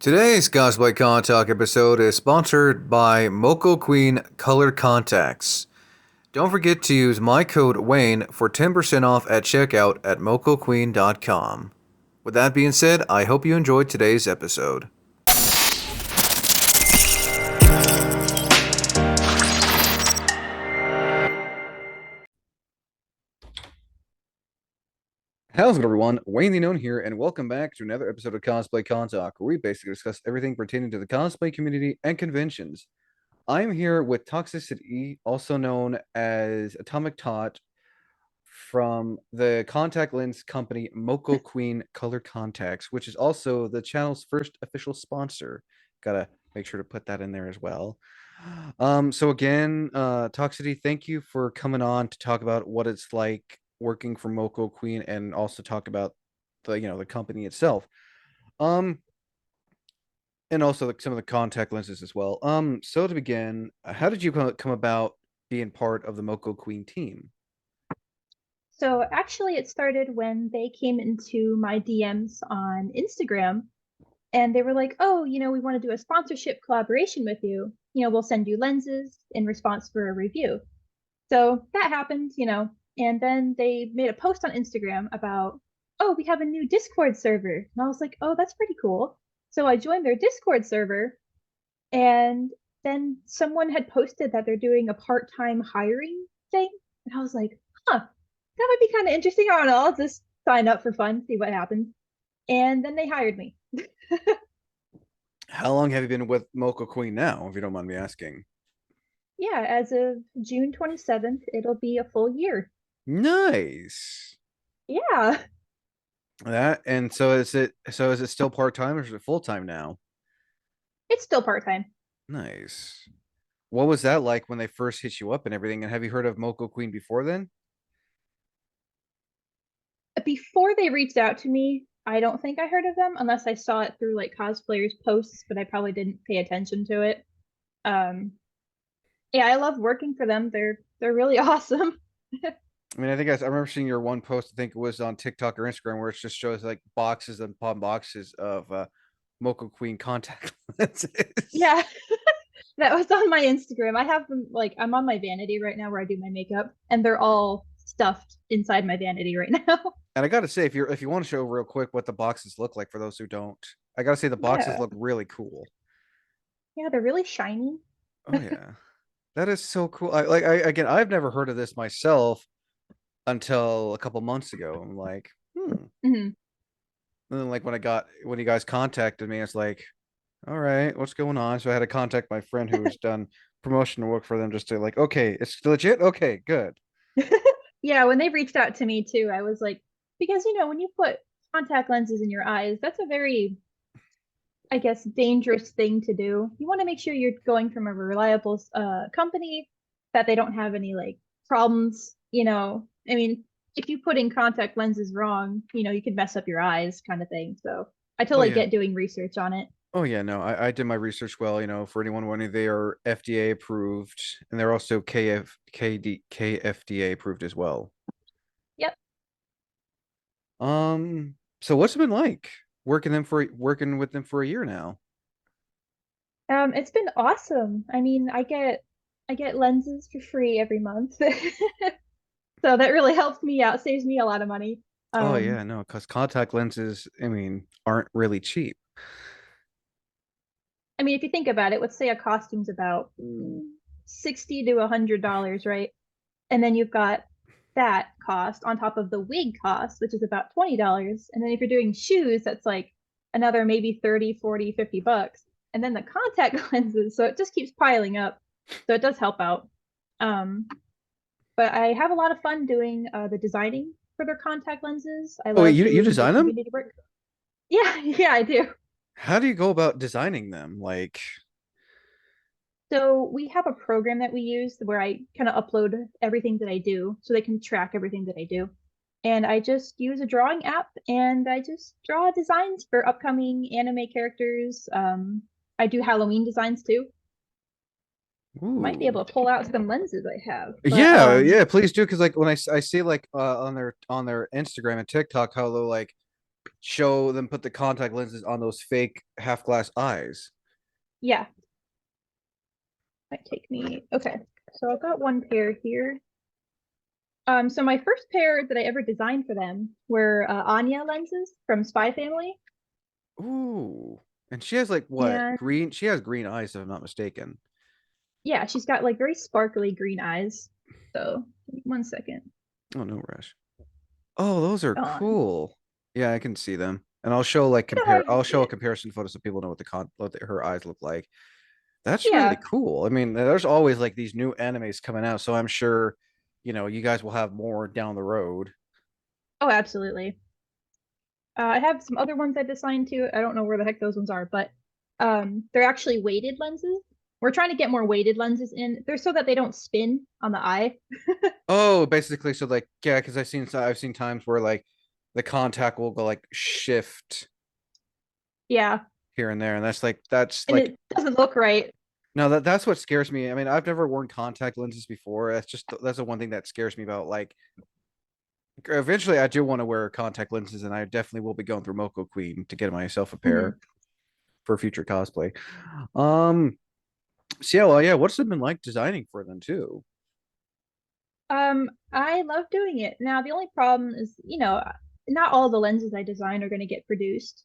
Today's Cosplay Con Talk episode is sponsored by Moco Queen Color Contacts. Don't forget to use my code Wayne for 10% off at checkout at mocoqueen.com. With that being said, I hope you enjoyed today's episode. How's it, everyone? Wayne the Known here, and welcome back to another episode of Cosplay Con Talk, where we basically discuss everything pertaining to the cosplay community and conventions. I'm here with Toxicity, also known as Atomic Tot, from the contact lens company Moco Queen Color Contacts, which is also the channel's first official sponsor. Gotta make sure to put that in there as well. So again, Toxicity, thank you for coming on to talk about what it's like working for Moco Queen and also talk about the company itself. Um, and also some of the contact lenses as well. So to begin, how did you come about being part of the Moco Queen team? So actually, it started when they came into my DMs on Instagram and they were like, oh, we want to do a sponsorship collaboration with you. We'll send you lenses in response for a review. So that happened. And then they made a post on Instagram about, oh, we have a new Discord server. And I was like, oh, that's pretty cool. So I joined their Discord server and then someone had posted that they're doing a part-time hiring thing. And I was like, huh, that might be kind of interesting. I don't know. I'll just sign up for fun, see what happens. And then they hired me. How long have you been with Moco Queen now, if you don't mind me asking? Yeah, as of June 27th, it'll be a full year. Nice. Yeah, That and so is it still part-time or is it full-time now? it's still part-time. Nice. What was that like when they first hit you up and everything? And have you heard of Moco Queen before then? Before they reached out to me, I don't think I heard of them unless I saw it through like cosplayers' posts, but I probably didn't pay attention to it. Um, yeah, I love working for them. They're really awesome. I mean, I remember seeing your one post. I think it was on TikTok or Instagram, where it just shows like boxes and upon boxes of Moco Queen contact lenses. Yeah, that was on my Instagram. I have them like I'm on my vanity right now where I do my makeup, and they're all stuffed inside my vanity right now. And I gotta say, if you want to show real quick what the boxes look like for those who don't, I gotta say the boxes Yeah. look really cool. Yeah, they're really shiny. Oh yeah, that is so cool. Again, I've never heard of this myself until a couple months ago. I'm like, hmm. Hmm. And then like when you guys contacted me, it's like, all right, what's going on? So I had to contact my friend who's done promotion work for them just to like, okay, it's legit. Okay, good. Yeah, when they reached out to me too, I was like, because when you put contact lenses in your eyes, that's a very, I guess, dangerous thing to do. You want to make sure you're going from a reliable company, that they don't have any like problems. I mean, if you put in contact lenses wrong, you could mess up your eyes kind of thing. So I Oh totally yeah. get doing research on it. Oh yeah, no, I did my research well, for anyone wondering, they are FDA approved and they're also KFDA approved as well. Yep. So what's it been like working with them for a year now? It's been awesome. I mean, I get lenses for free every month. So that really helps me out, saves me a lot of money. Oh Um, yeah, no, because contact lenses, I mean, aren't really cheap. I mean, if you think about it, let's say a costume's about 60 to $100, right? And then you've got that cost on top of the wig cost, which is about $20. And then if you're doing shoes, that's like another maybe 30, 40, $50. And then the contact lenses, so it just keeps piling up. So it does help out. Um, but I have a lot of fun doing the designing for their contact lenses. I Oh wait, love you doing the design them? community work. Yeah, yeah, I do. How do you go about designing them? Like, So we have a program that we use where I kind of upload everything that I do so they can track everything that I do. And I just use a drawing app and I just draw designs for upcoming anime characters. I do Halloween designs too. Might be ooh. able to pull out some lenses I have. But Yeah, yeah, please do because like when I see like on their Instagram and TikTok how they'll like show them put the contact lenses on those fake half glass eyes. Yeah, might take me. Okay, so I've got one pair here. So my first pair that I ever designed for them were Anya lenses from Spy Family, Ooh. And she has like what? and Green, she has green eyes if I'm not mistaken. yeah, she's got like very sparkly green eyes. So 1 second. Oh, no rush. Oh, those are On. cool. Yeah, I can see them. And I'll show like You know how compare you I'll see show a it. comparison photo so people know what her eyes look like. That's really Yeah. cool. I mean, there's always like these new animes coming out, so I'm sure, you guys will have more down the road. Oh, absolutely. I have some other ones I designed too. I don't know where the heck those ones are, but they're actually weighted lenses. We're trying to get more weighted lenses in. They're so that they don't spin on the eye. Oh, basically, so like, yeah, because I've seen times where like the contact will go like shift Yeah, here and there, and that's like and it doesn't look right. no, that's what scares me. I mean, I've never worn contact lenses before. That's the one thing that scares me about like eventually I do want to wear contact lenses, and I definitely will be going through Moco Queen to get myself a pair Mhm. for future cosplay. Um, so yeah, well, yeah, what's it been like designing for them too? I love doing it. Now, the only problem is, not all the lenses I design are going to get produced.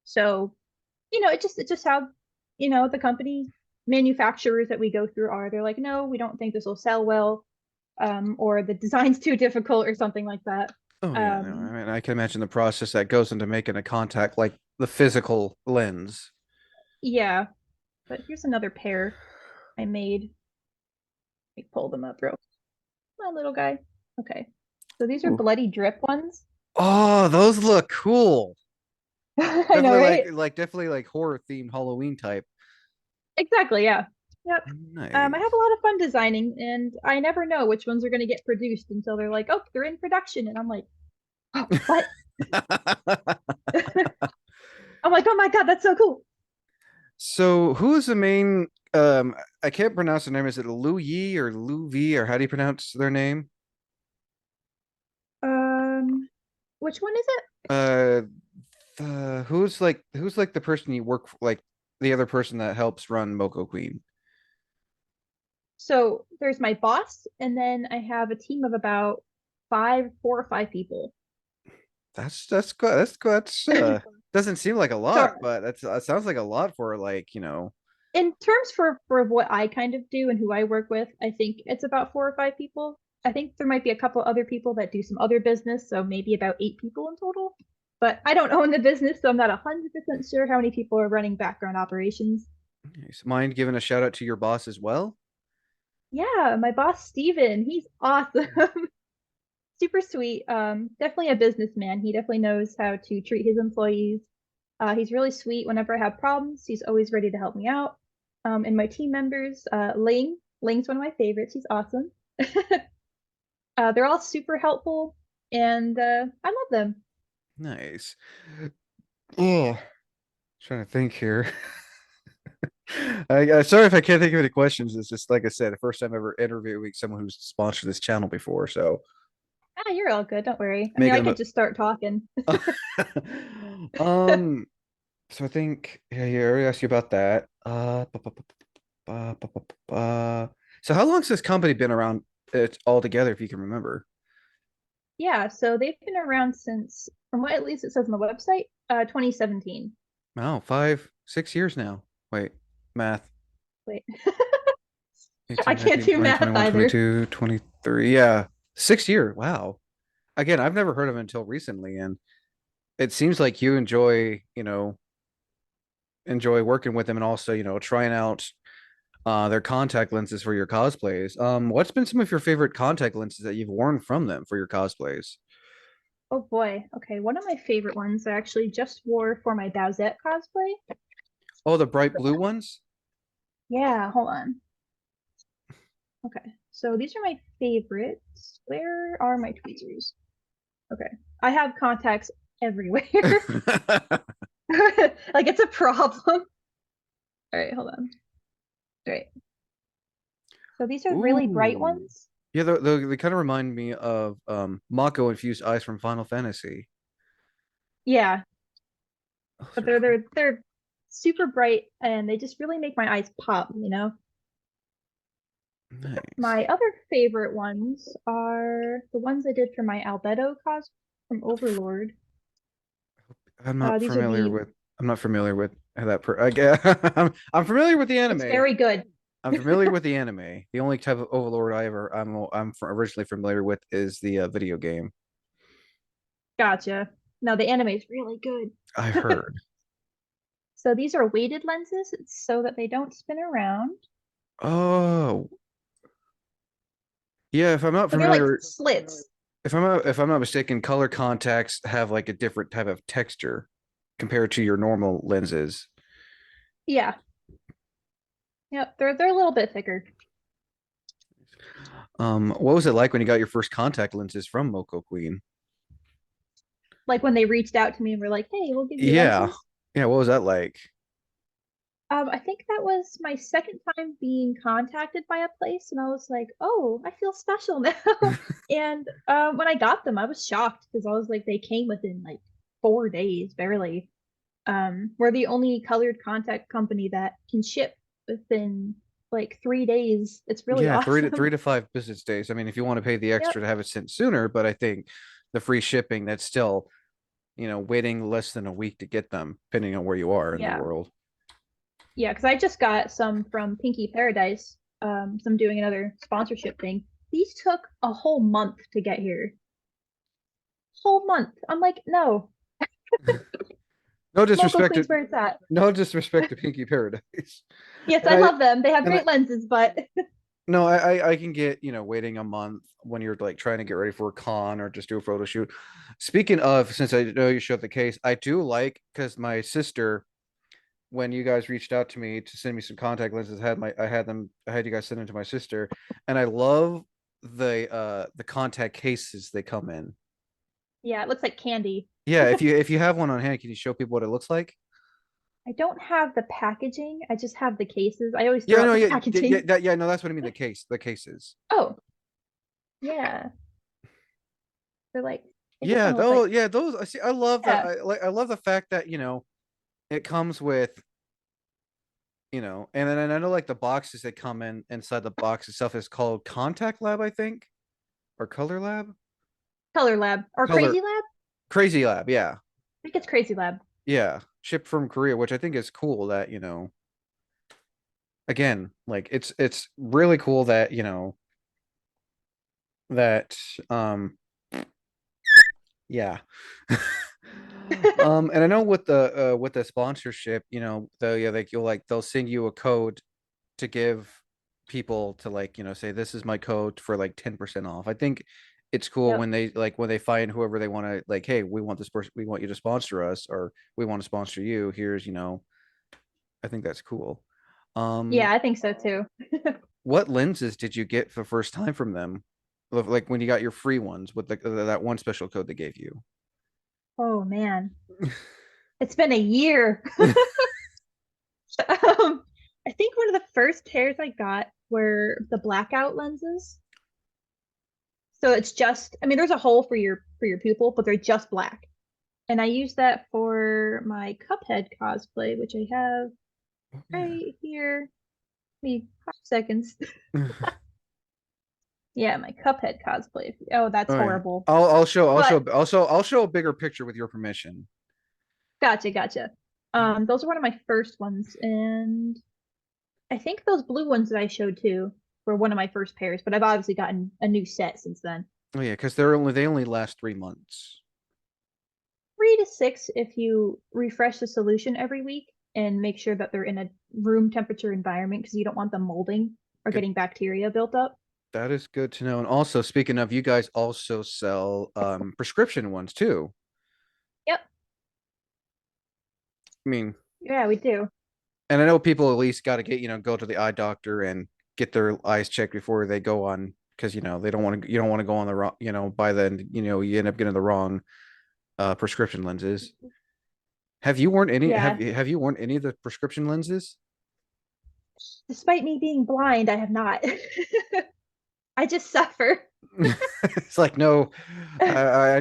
So, it's just how, the company manufacturers that we go through are. They're like, no, we don't think this will sell well, or the design's too difficult or something like that. Oh yeah, no, I Um, mean I can imagine the process that goes into making a contact like the physical lens. yeah, but here's another pair I made. Let me pull them up real. My little guy. Okay. So these are Ooh. bloody drip ones. Oh, those look cool. I know, Definitely right? definitely like horror themed Halloween type. Exactly, yeah. Yep. I have Nice. a lot of fun designing, and I never know which ones are going to get produced until they're like, oh, they're in production. And I'm like, oh, what? I'm like, oh my God, that's so cool. So who is the main I can't pronounce their name. Is it Lu Yi or Lu V or how do you pronounce their name? Um, which one is it? Uh who's like the person you work for, like the other person that helps run Moco Queen? So there's my boss, and then I have a team of about 4 or 5 people. That's good. That's good. That's doesn't seem like a So lot, but that sounds like a lot for like. in terms for what I kind of do and who I work with, I think it's about 4 or 5 people. I think there might be a couple other people that do some other business, so maybe about 8 people in total. But I don't own the business, so I'm not 100% sure how many people are running background operations. Nice. Mind giving a shout out to your boss as well? Yeah, my boss Steven, he's awesome. Super sweet. Definitely a businessman. He definitely knows how to treat his employees. He's really sweet whenever I have problems. He's always ready to help me out. And my team members, Ling's one of my favorites. He's awesome. They're all super helpful, and I love them. Nice. Oh, trying to think here. Sorry if I can't think of any questions. It's just like I said, the first time ever interviewing someone who's sponsored this channel before, so Ah, you're all good. Don't worry. I mean, I making could just start talking. them um so I think yeah, I already asked you about that. So how long has this company been around it all together, if you can remember? Yeah, so they've been around since, from what at least it says on the website, 2017. Wow, 5, 6 years now. Wait, math. Wait, I 18, can't 19, do 20, math 21, either. 22, 23. Yeah. 6 year. Wow. Again, I've never heard of it until recently, and it seems like you enjoy working with them and also, trying out their contact lenses for your cosplays. What's been some of your favorite contact lenses that you've worn from them for your cosplays? Oh boy. Okay, one of my favorite ones I actually just wore for my Bowsette cosplay. Oh, the bright blue ones? Yeah, hold on. Okay, so these are my favorites. Where are my tweezers? Okay, I have contacts everywhere. Like it's a problem. All right, hold on. All right. So these are really bright Ooh. ones. Yeah, they kind of remind me of Mako infused eyes from Final Fantasy. Yeah. Those But are cool. they're super bright and they just really make my eyes pop, you know? Nice. My other favorite ones are the ones I did for my Albedo cosplay from Overlord. I'm not These are familiar the, with. I'm not familiar with how that. I get. I'm familiar with the it's anime. very good. I'm familiar with the anime. The only type of Overlord originally familiar with is the video game. Gotcha. No, the anime is really good. I heard. So these are weighted lenses so that they don't spin around. Oh, yeah. If I'm not So they're like familiar, slits. if I'm not mistaken, color contacts have like a different type of texture compared to your normal lenses. Yeah. Yep. They're a little bit thicker. What was it like when you got your first contact lenses from Moco Queen? Like when they reached out to me and were like, "Hey, we'll give you Yeah, lenses." yeah. What was that like? I think that was my second time being contacted by a place, and I was like, "Oh, I feel special now." And when I got them, I was shocked because I was like, they came within like 4 days, barely. We're the only colored contact company that can ship within like 3 days. It's really Yeah, awesome. three to 5 business days. I mean, if you want to pay the Yep. extra to have it sent sooner, but I think the free shipping, that's still, waiting less than a week to get them, depending on where you are in the Yeah. world. Yeah, because I just got some from Pinky Paradise. So I'm doing another sponsorship thing. These took a whole month to get here. Whole month. I'm like, no, No Moco disrespect to Queen's where it's at. no disrespect to Pinky Paradise. Yes, And I I love them. They have and I great lenses, but no, I can get, waiting a month when you're like trying to get ready for a con or just do a photo shoot. Speaking of, since I know you showed the case, I do like because my sister, when you guys reached out to me to send me some contact lenses, I had you guys send them to my sister, and I love the contact cases they come in. yeah, it looks like candy. Yeah, if you have one on hand, can you show people what it looks like? I don't have the packaging. I just have the cases. I always Yeah, throw out no, the yeah, yeah, packaging. no, that's what I mean. The cases. Oh, yeah. They're like, I guess Yeah, almost like, those. I see. I love that. yeah, I love the fact that it comes with and then I know like the boxes that come in inside the box itself is called Contact Lab, I think, or Color Lab, Color Lab or Color Crazy Lab. Crazy Lab. Yeah, I think it's Crazy Lab. yeah, shipped from Korea, which I think is cool. That again, like it's really cool that that yeah. And I know with the sponsorship, they'll send you a code to give people to like, say this is my code for like 10% off. I think it's cool Yep. when they find whoever they want to like, hey, we want this person, we want you to sponsor us, or we want to sponsor you. Here's, I think that's cool. Yeah, Um, I think so too. what lenses did you get for the first time from them? Like when you got your free ones with that one special code they gave you. Oh man, it's been a year. I think one of the first pairs I got were the blackout lenses. So it's just, I mean, there's a hole for your pupil, but they're just black. And I use that for my Cuphead cosplay, which I have Yeah. right here. Give me 5 seconds. Yeah, my Cuphead cosplay. Oh, that's Oh yeah. horrible. But I'll show a bigger picture with your permission. gotcha, gotcha. Those are one of my first ones, and I think those blue ones that I showed too were one of my first pairs, but I've obviously gotten a new set since then. Oh yeah, because they only last 3 months. 3 to 6 if you refresh the solution every week and make sure that they're in a room temperature environment because you don't want them molding or Good. getting bacteria built up. That is good to know. And also, speaking of, you guys also sell prescription ones too. Yep. I mean, Yeah, we do. and I know people at least got to go to the eye doctor and get their eyes checked before they go on, because they don't want to you don't want to go on the wrong, by then, you end up getting the wrong prescription lenses. Yeah. Have you worn any of the prescription lenses? Despite me being blind, I have not. I just suffer. It's like, no, I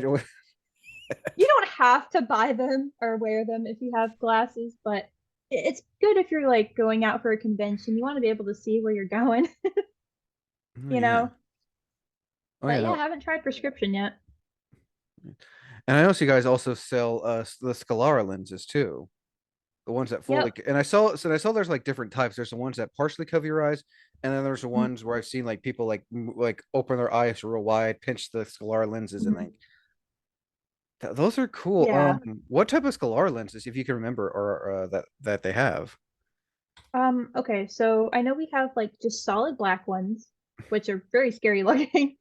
You don't have to buy them or wear them if you have glasses, but it's good if you're like going out for a convention. You want to be able to see where you're going, Oh you yeah. know? Oh yeah, But yeah, I no. haven't tried prescription yet. And I know you guys also sell the Scalara lenses too. The ones that fully, Yep. and I saw there's like different types. There's the ones that partially cover your eyes, and then there's the ones where I've seen like people like like open their eyes real wide, pinch the Scalara lenses, and Mhm. like those are cool. Yeah. What type of Scalara lenses, if you can remember, or that they have? Okay, so I know we have like just solid black ones, which are very scary looking.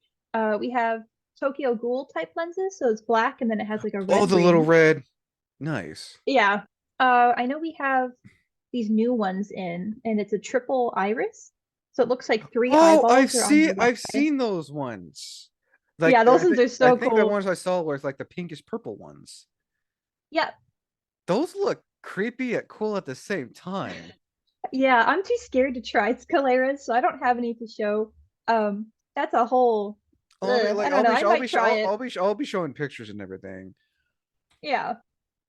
We have Tokyo Ghoul type lenses, so it's black and then it has like a Oh, red the little ring. red. Nice. Yeah. I know we have these new ones in, and it's a triple iris. So it looks like three Oh, eyeballs are on your left I've eye. seen those ones. Like Yeah, those ones are I so think the cool. ones I saw were like the pinkish purple ones. Yeah. Those look creepy yet cool at the same time. Yeah, I'm too scared to try scaleras, so I don't have any to show. That's a whole, Oh, I mean, I like don't know. I might try it. I'll be showing pictures and everything. Yeah,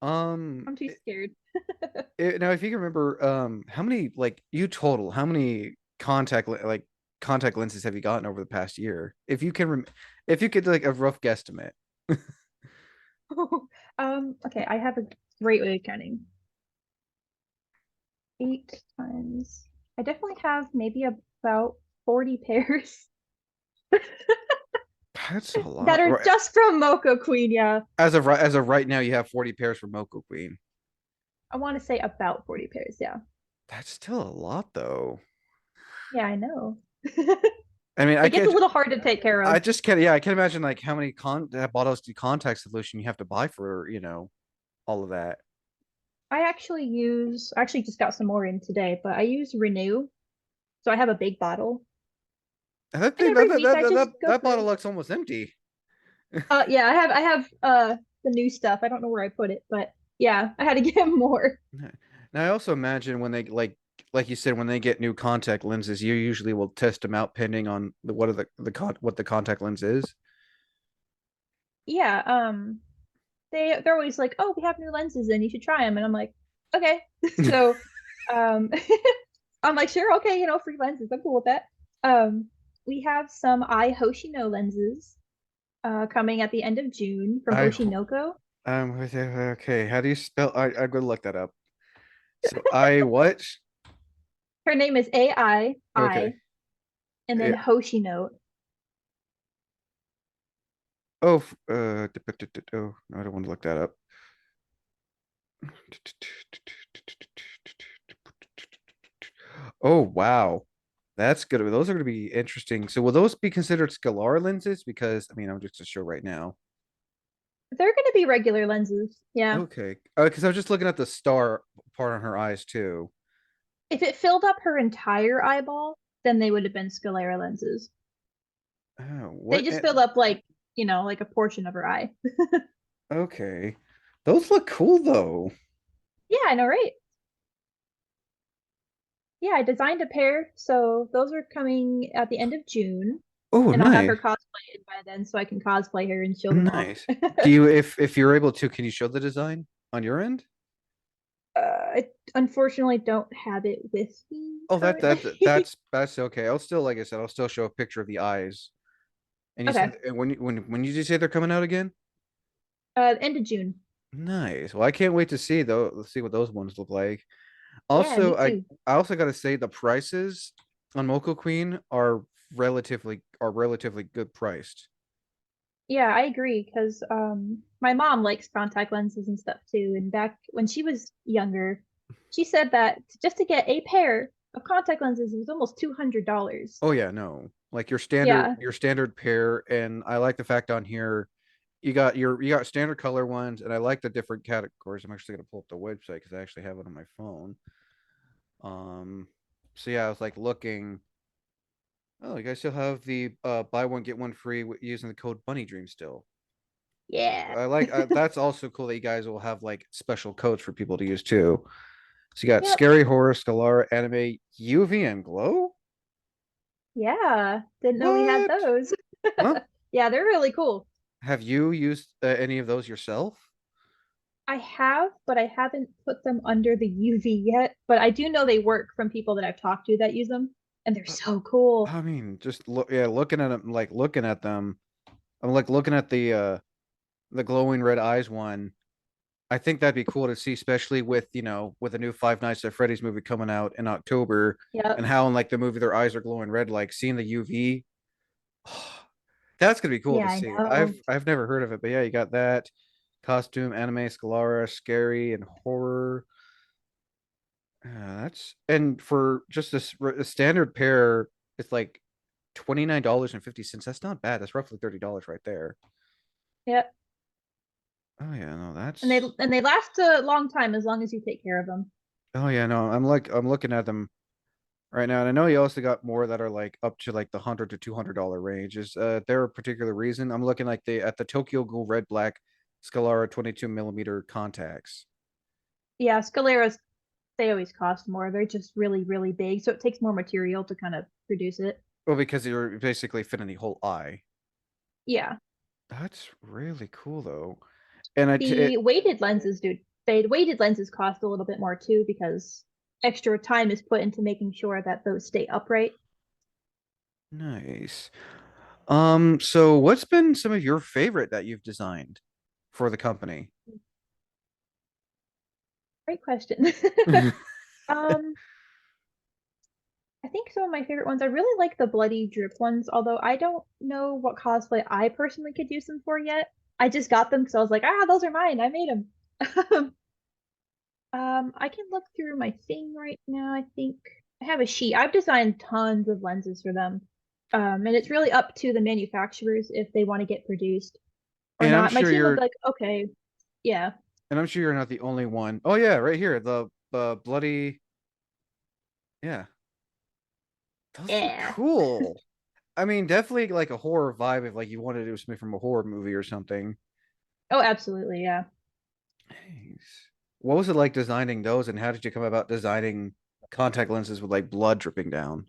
Um, I'm too scared. now if you can remember, how many like you total, how many contact lenses have you gotten over the past year? If you can, if you could like a rough guesstimate. Okay, I have a great way of counting. 8 times. I definitely have maybe about 40 pairs That's a that lot. are Right. just from Moco Queen. Yeah, As of right now, you have 40 pairs for Moco Queen. I want to say about 40 pairs. Yeah, That's still a lot, though. yeah, I know. I mean, It gets a little hard to take care I of. just can't. Yeah, I can't imagine like how many bottles do contact solution you have to buy for all of that. I actually just got some more in today, but I use Renew, so I have a big bottle, And that and thing every week I just go that bottle through. looks almost empty. Yeah, I have the new stuff. I don't know where I put it, but yeah, I had to get more. Now I also imagine when they like you said when they get new contact lenses, you usually will test them out pending on what are what the contact lens is. Yeah, they're always like, "Oh, we have new lenses and you should try them." And I'm like, "Okay." So, um I'm like, "Sure, okay, free lenses. I'm cool with that." Um we have some Eye Hoshino lenses coming at the end of June from I Oshinoko. okay. How do you spell? I'm gonna look that up. So I what? Her name is Okay. AI and then Yeah. Hoshino. Oh, oh, no, I don't want to look that up. Oh, wow. That's good. Those are going to be interesting. So will those be considered scalar lenses? Because I mean, I'm just to show right now. They're going to be regular lenses. Yeah. Okay. Because I was just looking at the star part on her eyes too. If it filled up her entire eyeball, then they would have been sclera lenses. Oh, They what? just filled up like a portion of her eye. Okay. Those look cool though. Yeah, I know, right? Yeah, I designed a pair, so those are coming at the end of June, Oh, and I'll have nice. her cosplayed by then so I can cosplay her and show them off. Nice. Do you, if you're able to, can you show the design on your end? I unfortunately don't have it with me Oh, currently. that's okay. I'll still, like I said, I'll still show a picture of the eyes. And you said Okay. and when you just say they're coming out again? End of June. Nice. Well, I can't wait to see though. Let's see what those ones look like. Yeah, Also, me too. I also got to say the prices on Moco Queen are relatively good priced. Yeah, I agree because my mom likes contact lenses and stuff too. And back when she was younger, she said that just to get a pair of contact lenses was almost $200. Oh yeah, no. Like Yeah. your standard pair, and I like the fact on here you got standard color ones, and I like the different categories. I'm actually gonna pull up the website because I actually have it on my phone. Um, so yeah, I was like looking. Oh, you guys still have the buy one get one free using the code Bunny Dream still. Yeah. I like that's also cool that you guys will have like special codes for people to use too. So you got Yep. Scary Horror, Scalar, Anime, UV, and Glow. Yeah. Didn't know we had What? those. Huh? Yeah, they're really cool. Have you used any of those yourself? I have, but I haven't put them under the UV yet. But I do know they work from people that I've talked to that use them, and they're Uh, so cool. I mean, just look, yeah, looking at them, like looking at them. I'm like looking at the glowing red eyes one. I think that'd be cool to see, especially with, with a new Five Nights at Freddy's movie coming out in October, and Yep. how in like the movie their eyes are glowing red, like seeing the UV. That's gonna be cool Yeah, to I see. I've know. I've never heard of it, but yeah, you got that costume, anime, Scalara, scary, and horror. That's and for just a standard pair, it's like $29.50. That's not bad. That's roughly $30 right there. Yep. Oh yeah, no, And they that's and they last a long time as long as you take care of them. oh yeah, no, I'm looking at them right now, and I know you also got more that are like up to like the $100 to $200 range. Is there a particular reason? I'm looking like the at the Tokyo Ghoul Red Black Scalara 22 millimeter contacts. Yeah, Scaleras, they always cost more. They're just really, really big, so it takes more material to kind of produce it. Well, because you're basically fitting the whole eye. Yeah. That's really cool though. And I t The weighted lenses, dude, the weighted lenses cost a little bit more too because extra time is put into making sure that those stay upright. Nice. So what's been some of your favorite that you've designed for the company? Great question. Um, I think some of my favorite ones, I really like the bloody drip ones, although I don't know what cosplay I personally could use them for yet. I just got them because I was like, ah, those are mine. I made them. I can look through my thing right now. I think I have a sheet. I've designed tons of lenses for them. And it's really up to the manufacturers if they want to get produced or And I'm not. My sure team will be you're like, okay, yeah, and I'm sure you're not the only one. Oh yeah, right here. The bloody yeah. Those look yeah. cool. I mean, definitely like a horror vibe if like you wanted to do something from a horror movie or something. Oh, absolutely, yeah. Nice. What was it like designing those, and how did you come about designing contact lenses with like blood dripping down?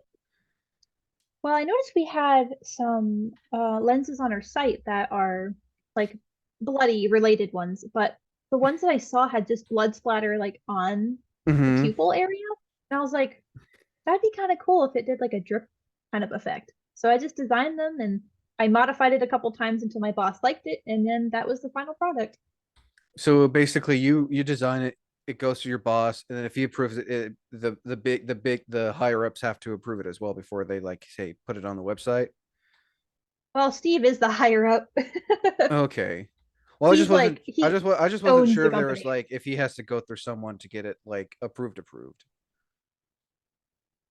Well, I noticed we had some lenses on our site that are like bloody related ones, but the ones that I saw had just blood splatter like on the Hmm. pupil area. And I was like, that'd be kind of cool if it did like a drip kind of effect. So I just designed them and I modified it a couple times until my boss liked it, and then that was the final product. So basically, you design it, it goes to your boss, and then if he approves it, the higher ups have to approve it as well before they like say put it on the website. Well, Steve is the higher up. Okay. Well, He's like I just wasn't owns sure the if there was company. like if he has to go through someone to get it like approved.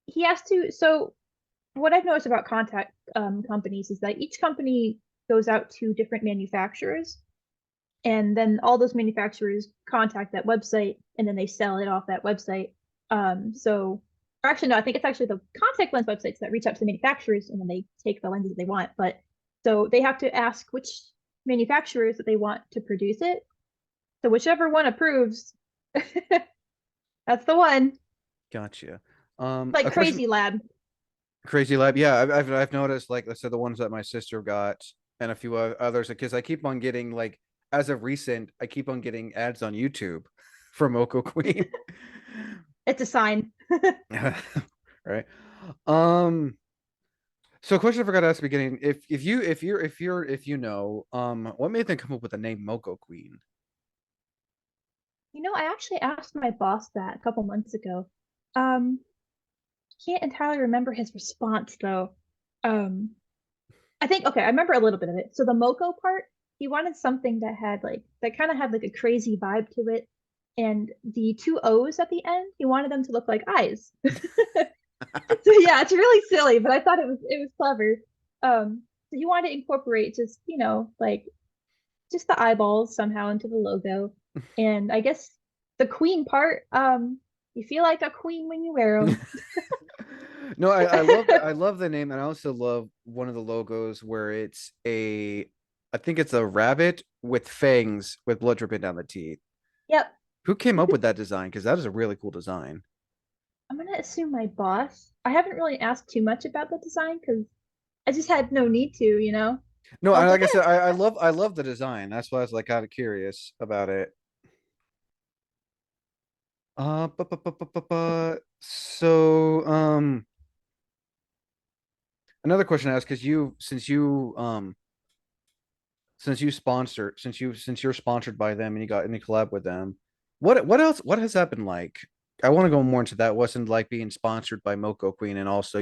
He has to. So what I've noticed about contact companies is that each company goes out to different manufacturers, and then all those manufacturers contact that website, and then they sell it off that website. Or actually, no, I think it's actually the contact lens websites that reach out to the manufacturers, and then they take the lenses they want. But so they have to ask which manufacturers that they want to produce it. So whichever one approves, that's the one. Gotcha. Like A question, Crazy Lab. Crazy Lab. Yeah, I've noticed like I said the ones that my sister got and a few others because I keep on getting like as of recent I keep on getting ads on YouTube for Moco Queen. It's a sign. Right. Um. So, a question I forgot to ask at the beginning: if you know, what made them come up with the name Moco Queen? You know, I actually asked my boss that a couple months ago. Um, can't entirely remember his response though. Um, I think okay, I remember a little bit of it. So the Moco part, he wanted something that had like that kind of had like a crazy vibe to it, and the two O's at the end, he wanted them to look like eyes. So yeah, it's really silly, but I thought it was clever. So he wanted to incorporate just like just the eyeballs somehow into the logo, and I guess the queen part, you feel like a queen when you wear them. No, I love the name, and I also love one of the logos where it's a I think it's a rabbit with fangs with blood dripping down the teeth. Yep. Who came up with that design? Because that is a really cool design. I'm gonna assume my boss. I haven't really asked too much about the design because I just had no need to. No, Well, it's like I okay. said, I love the design. That's why I was like kind of curious about it. So another question I asked because since you're sponsored by them and you got any collab with them, what else what has that been like? I want to go more into that. Wasn't like being sponsored by Moco Queen, and also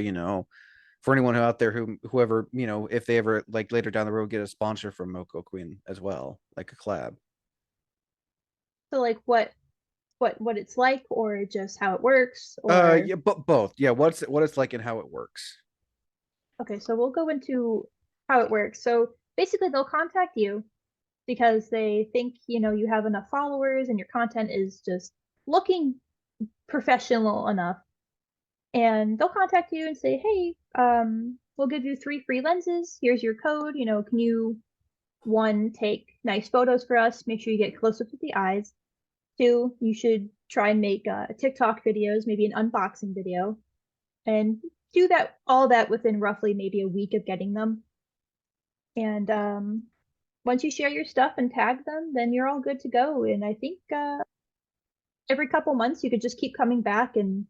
for anyone out there whoever if they ever like later down the road get a sponsor from Moco Queen as well, like a collab. So like what it's like, or just how it works, or Yeah, but both. Yeah, what it's like and how it works. okay, so we'll go into how it works. So basically they'll contact you because they think, you have enough followers and your content is just looking professional enough. And they'll contact you and say, "Hey, we'll give you 3 free lenses. Here's your code. Can you, one, take nice photos for us, make sure you get close up with the eyes. Two, you should try and make TikTok videos, maybe an unboxing video, and do all that within roughly maybe a week of getting them. And once you share your stuff and tag them, then you're all good to go. And I think every couple months you could just keep coming back and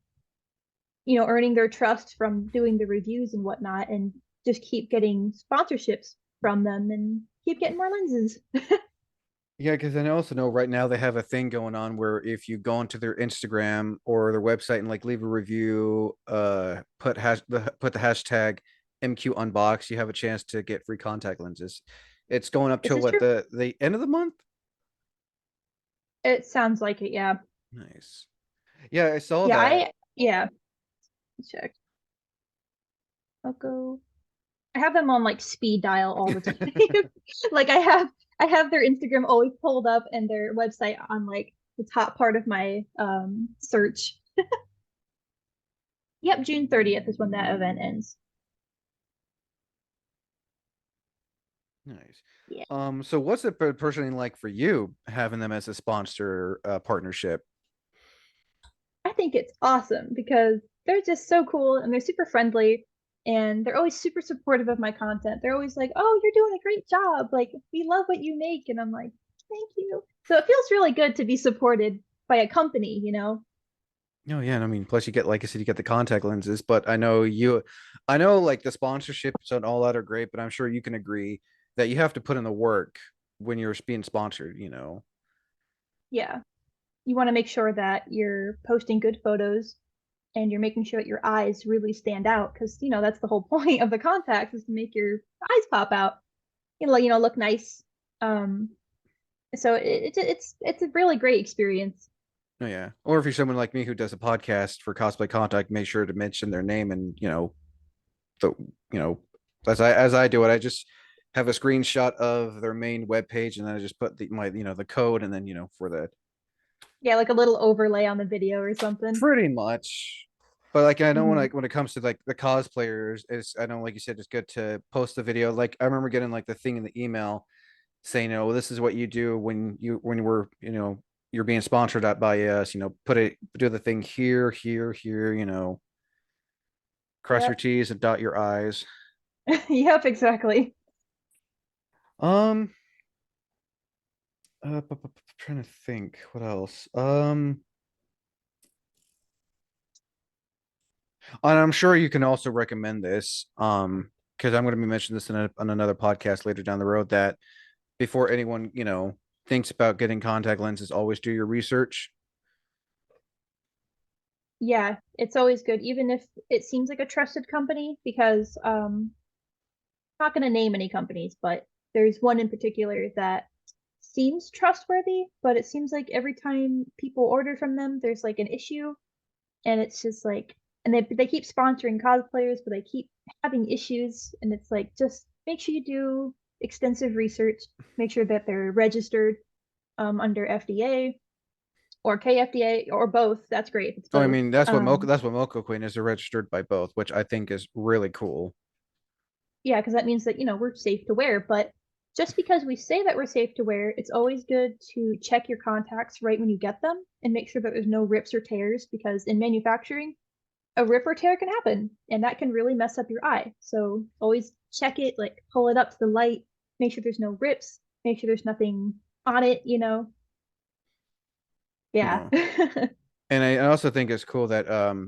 earning their trust from doing the reviews and whatnot, and just keep getting sponsorships from them and keep getting more lenses." Yeah, because I also know right now they have a thing going on where if you go onto their Instagram or their website and like leave a review, put the hashtag MQ Unbox, you have a chance to get free contact lenses. It's going up Is till this what true? the end of the month? It sounds like it, yeah. Nice. Yeah, I saw Yeah, that. yeah, let's check. I'll go. I have them on like speed dial all the time. Like I have their Instagram always pulled up and their website on like the top part of my search. Yep, June 30th is when that event ends. Nice. Yeah. So what's it personally like for you having them as a sponsor partnership? I think it's awesome because they're just so cool and they're super friendly and they're always super supportive of my content. They're always like, "Oh, you're doing a great job. Like, we love what you make." And I'm like, "Thank you." So it feels really good to be supported by a company. Oh yeah, and I mean, plus you get like I said, you get the contact lenses, but I know like the sponsorships and all that are great, but I'm sure you can agree that you have to put in the work when you're being sponsored. Yeah. You want to make sure that you're posting good photos and you're making sure that your eyes really stand out because, that's the whole point of the contacts is to make your eyes pop out. Look nice. Um, so it's a really great experience. Oh yeah. Or if you're someone like me who does a podcast for cosplay contact, make sure to mention their name and the you know as I do it, I just have a screenshot of their main web page and then I just put the code and then for the Yeah, like a little overlay on the video or something. pretty much. But like I know Hmm. when it comes to like the cosplayers, it's I know like you said, it's good to post the video. Like I remember getting like the thing in the email saying, this is what you do when you were you're being sponsored out by us. Do the thing here, here, here. Cross your Yep. T's and dot your I's. Yep, exactly. Um, trying to think what else. And I'm sure you can also recommend this. Because I'm going to be mentioning this on another podcast later down the road that before anyone, thinks about getting contact lenses, always do your research. Yeah, it's always good, even if it seems like a trusted company, because I'm not going to name any companies, but there's one in particular that seems trustworthy, but it seems like every time people order from them, there's like an issue, and it's just like, and they keep sponsoring cosplayers, but they keep having issues, and it's like, just make sure you do extensive research, make sure that they're registered under FDA or KFDA or both. That's great if it's So I both. mean, that's what Moco Queen is. They're registered by both, which I think is really cool. Yeah, because that means that, we're safe to wear. But just because we say that we're safe to wear, it's always good to check your contacts right when you get them and make sure that there's no rips or tears because in manufacturing, a rip or tear can happen and that can really mess up your eye. So always check it, like pull it up to the light, make sure there's no rips, make sure there's nothing on it, Yeah. No. And I also think it's cool that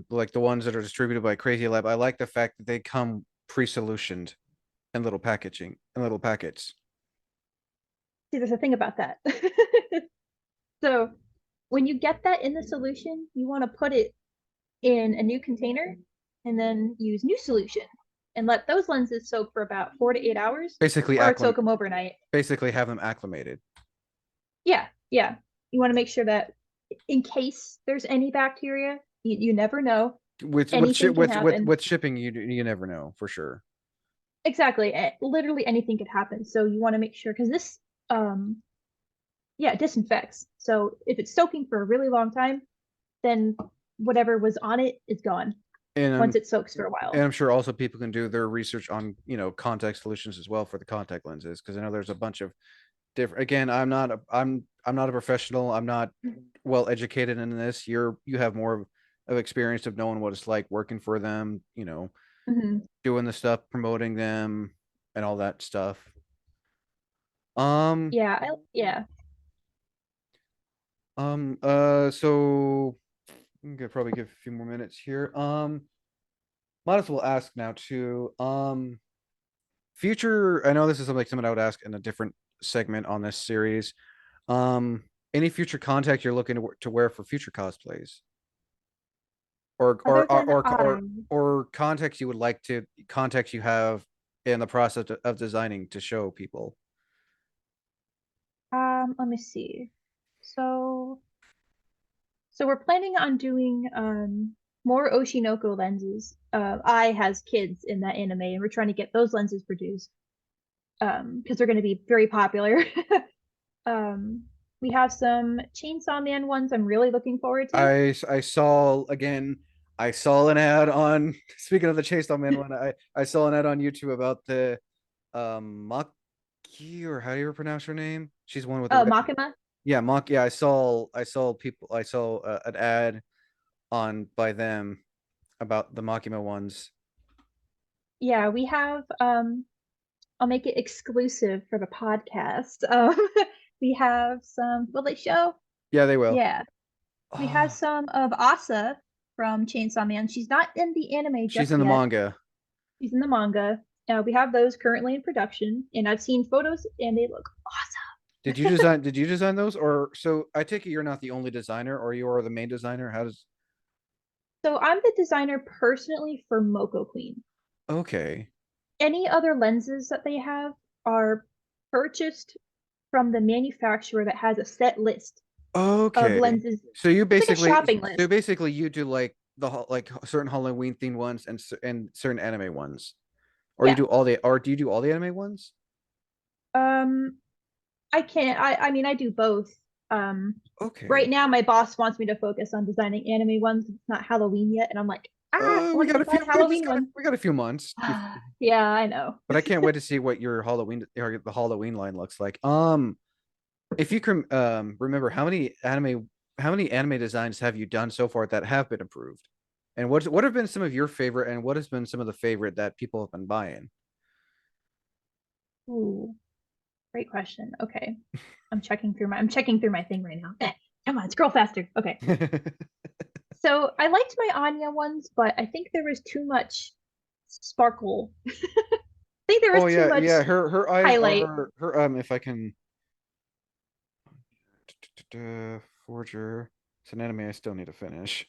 like the ones that are distributed by Crazy Lab, I like the fact that they come pre-solutioned in little packaging in little packets. See, there's a thing about that. So when you get that in the solution, you want to put it in a new container and then use new solution and let those lenses soak for about 4 to 8 hours Basically or soak acclim them overnight. basically have them acclimated. Yeah, yeah. You want to make sure that in case there's any bacteria, you never know. Anything can happen. With shipping, you never know for sure. Exactly. Literally anything could happen. So you want to make sure because this, um, yeah, it disinfects. So if it's soaking for a really long time, then whatever was on it is gone And once I'm it soaks for a and while. I'm sure also people can do their research on, contact solutions as well for the contact lenses because I know there's a bunch of different. Again, I'm not a professional. I'm not well educated in this. You have more of experience of knowing what it's like working for them, Mhm. doing the stuff, promoting them, and all that stuff. Um, Yeah. so I'm gonna probably give a few more minutes here. Might as well ask now too. Future. I know this is something someone I would ask in a different segment on this series. Um, any future contact you're looking to wear for future cosplays, or Other than contacts you would like to contacts you have in the process of designing to show people. let me see. So so we're planning on doing more Oshinoko lenses. I has kids in that anime, and we're trying to get those lenses produced because they're going to be very popular. Um, we have some Chainsaw Man ones I'm really looking forward to. I saw again. I saw an ad on. Speaking of the Chase Doll Man one, I saw an ad on YouTube about the Maki, or how do you pronounce her name? She's one with the Oh, red. Makima. Yeah, Maki. Yeah, I saw people. I saw an ad on by them about the Makima ones. Yeah, we have I'll make it exclusive for the podcast. We have some, will it show? Yeah, they will. Yeah. We have Ah, some of Asa from Chainsaw Man. She's not in the anime she's just in the yet. manga. She's in the manga. We have those currently in production, and I've seen photos and they look awesome. Did you design those? Or so I take it you're not the only designer, or you are the main designer? How does So I'm the designer personally for Moco Queen. Okay. Any other lenses that they have are purchased from the manufacturer that has a set list of Okay. lenses. So you It's like a basically shopping list. you do like like certain Halloween themed ones and certain anime ones. Or Yeah. do you do all the anime ones? Um, I can't. I mean, I do both. Right Okay. now, my boss wants me to focus on designing anime ones. It's not Halloween yet, and I'm like, I We want to got a few design Halloween ones. we got a few months. Yeah, I know. But I can't wait to see what your Halloween or the Halloween line looks like. If you can remember how many anime designs have you done so far that have been approved? And what have been some of your favorite and what has been some of the favorite that people have been buying? Ooh, great question. Okay, I'm checking through my thing right now. Come on, scroll faster. Okay, so I liked my Anya ones, but I think there was too much sparkle. I think there was Oh too yeah, much yeah. Her eyes highlight. are her if I can Forger. It's an anime I still need to finish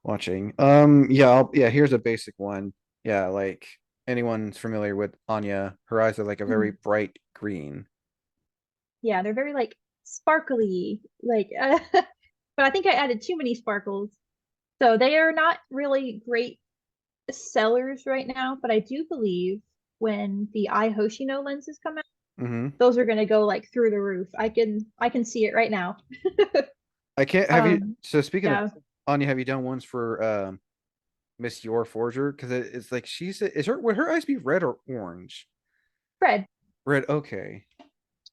watching. Yeah, yeah, here's a basic one. Yeah, like anyone's familiar with Anya, her eyes are like a very Mhm. bright green. Yeah, they're very like sparkly, like but I think I added too many sparkles. So they are not really great sellers right now, but I do believe when the Eye Hoshino lenses come out, Mm-hmm. those are gonna go like through the roof. I can see it right now. I can't have you Um, so speaking of yeah, Anya, have you done ones for Miss Your Forger? Because it's like is her would her eyes be red or orange? Fred. Red, okay.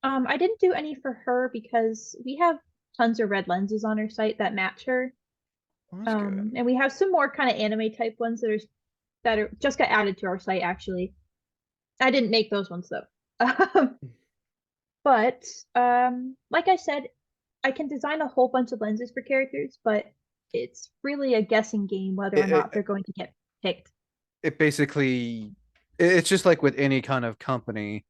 I didn't do any for her because we have tons of red lenses on our site that match her. Well, that's good. And we have some more kind of anime type ones that are just got added to our site actually. I didn't make those ones though. Um, but like I said, I can design a whole bunch of lenses for characters, but it's really a guessing game whether or It, not they're it going to get picked. it basically it's just like with any kind of company.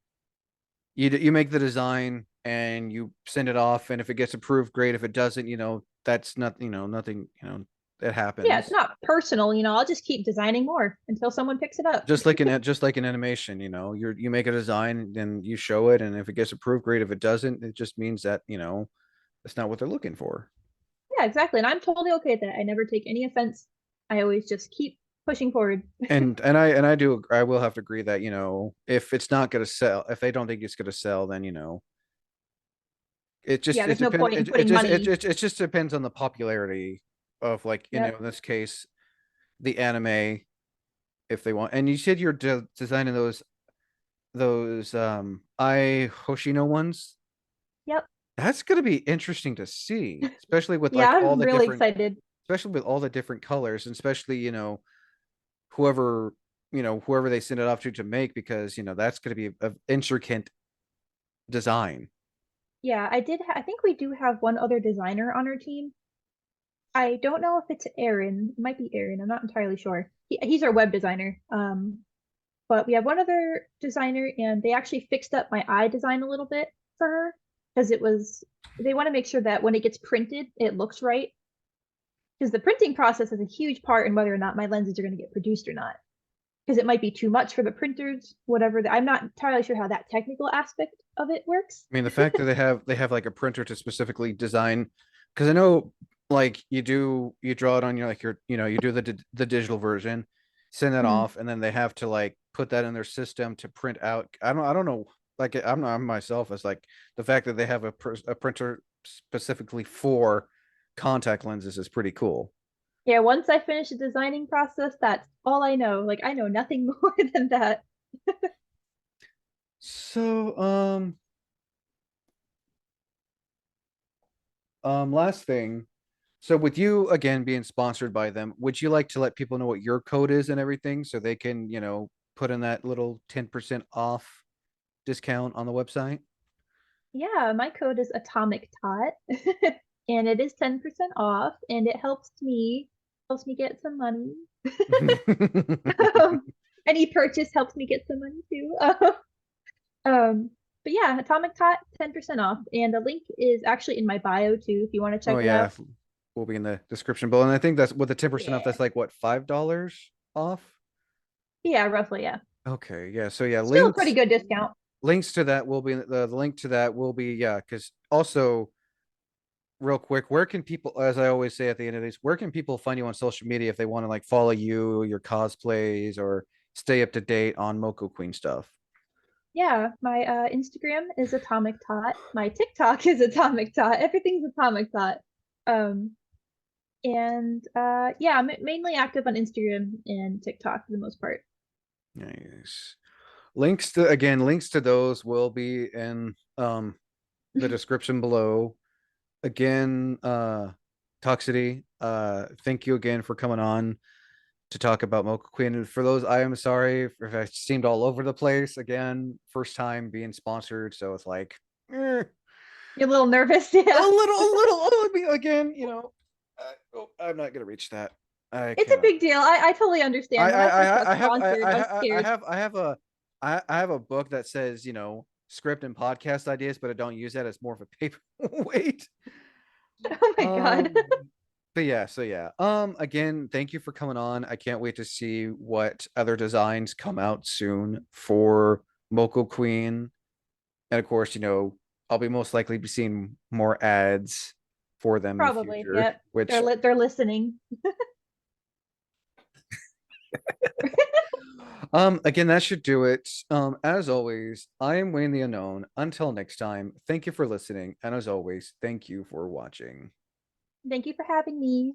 You make the design and you send it off, and if it gets approved, great. If it doesn't, that's not, nothing, it Yeah, it's happens. not personal, I'll just keep designing more until someone picks it up. Just like an animation, you make a design and you show it, and if it gets approved, great. If it doesn't, it just means that, it's not what they're looking for. Yeah, exactly. And I'm totally okay with that. I never take any offense. I always just keep pushing forward. And I will have to agree that, if it's not gonna sell, if they don't think it's gonna sell, then it just Yeah, it there's no depends. point in It putting just money. it just depends on the popularity of, like, Yep. in this case, the anime, if they want. And you said you're designing those I Hoshino ones. Yep. That's gonna be interesting to see, especially with Yeah, like I'm really excited. all the different colors, and especially, whoever whoever they send it off to make, because that's gonna be an intricate design. Yeah, I think we do have one other designer on our team. I don't know if it's Aaron. It might be Aaron. I'm not entirely sure. He's our web designer. But we have one other designer, and they actually fixed up my eye design a little bit for her because they want to make sure that when it gets printed, it looks right. Because the printing process is a huge part in whether or not my lenses are going to get produced or not. Because it might be too much for the printers, whatever. I'm not entirely sure how that technical aspect of it works. I mean, the fact that they have like a printer to specifically design, because I know, like, you draw it on your, like, you do the digital version, send that Mhm. off, and then they have to, like, put that in their system to print out. I don't know, like, I'm not, I'm myself, as like, the fact that they have a printer specifically for contact lenses is pretty cool. Yeah, once I finish the designing process, that's all I know. Like, I know nothing more than that. So, last thing. So, with you again being sponsored by them, would you like to let people know what your code is and everything, so they can, put in that little 10% off discount on the website? Yeah, my code is Atomic Tot, and it is 10% off, and it helps me get some money. Um, any purchase helps me get some money too. Um, but yeah, Atomic Tot, 10% off, and the link is actually in my bio too, if you want to Oh check it yeah, out. will be in the description below. And I think that's with the 10% off. Yeah. That's like what, $5 off? Yeah, roughly, yeah. Okay, yeah. So yeah, Still a pretty good discount. links to that will be the link to that will be, yeah. Because also, real quick, where can people, as I always say at the end of these, where can people find you on social media if they want to, like, follow you, your cosplays, or stay up to date on Moco Queen stuff? Yeah, my Instagram is Atomic Tot. My TikTok is Atomic Tot. Everything's Atomic Tot. Um, and yeah, I'm mainly active on Instagram and TikTok for the most part. Nice. Links to those will be in the description below. Again, Toxicity, thank you again for coming on to talk about Mocha Queen. And for those, I am sorry if I seemed all over the place. Again, first time being sponsored, so it's like, You're a little nervous, a yeah. little, I mean, again, I'm not gonna reach that. I It's a cannot. big deal. I totally understand. When I first got sponsored, I was scared. I have a book that says, script and podcast ideas, but I don't use that as more of a paperweight. Oh my God. Um, but yeah, so yeah. Again, thank you for coming on. I can't wait to see what other designs come out soon for Moco Queen. And of course, I'll be most likely be seeing more ads for them in the Probably. future, Yep. which, They're listening. again, that should do it. As always, I am Wayne the Unknown. Until next time, thank you for listening, and as always, thank you for watching. Thank you for having me.